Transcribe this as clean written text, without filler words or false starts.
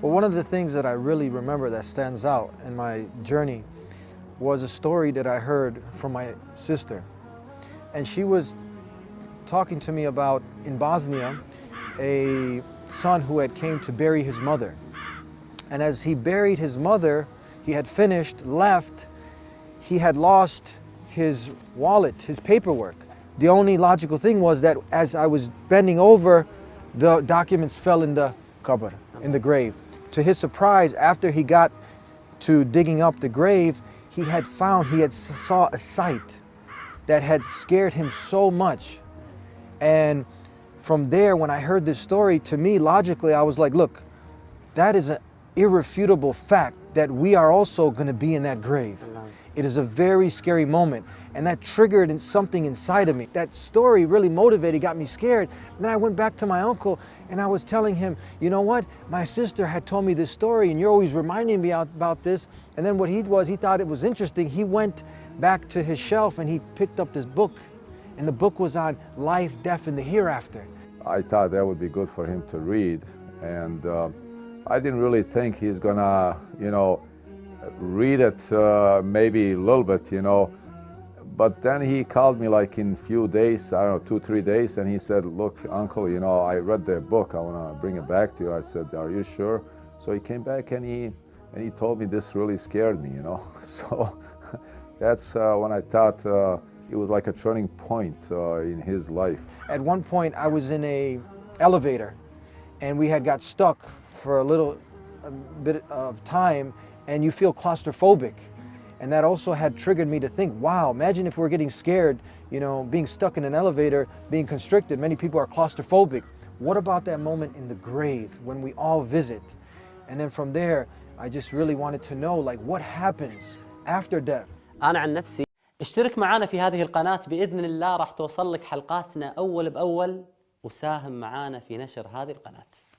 Well, one of the things that I really remember that stands out in my journey was a story that I heard from my sister. And she was talking to me about, in Bosnia, a son who had came to bury his mother. And as he buried his mother, he had finished, left, he had lost his wallet, his paperwork. The only logical thing was that as I was bending over, the documents fell in the qabr, in the grave. To his surprise, after he got to digging up the grave, he had saw a sight that had scared him so much. And from there, when I heard this story, to me, logically, I was like, look, that is an irrefutable fact that we are also going to be in that grave. It is a very scary moment. And that triggered something inside of me. That story really motivated, got me scared. And then I went back to my uncle and I was telling him, you know what? My sister had told me this story and you're always reminding me about this. And then what he thought it was interesting. He went back to his shelf and he picked up this book. And the book was on life, death, and the hereafter. I thought that would be good for him to read. And I didn't really think he's gonna, read it maybe a little bit, But then he called me like in few days, I don't know, 2-3 days, and he said, look, uncle, I read the book, I wanna bring it back to you. I said, are you sure? So he came back and he told me this really scared me, So that's when I thought it was like a turning point in his life. At one point I was in a elevator and we had got stuck for a bit of time, and you feel claustrophobic. And that also had triggered me to think, wow, imagine if we're getting scared, being stuck in an elevator, being constricted. Many people are claustrophobic. What about that moment in the grave when we all visit? And then from there, I just really wanted to know, what happens after death? أنا عن نفسي اشترك معنا في هذه القناة بإذن الله، راح توصل لك حلقاتنا أول بأول، وساهم معنا في نشر هذه القناة.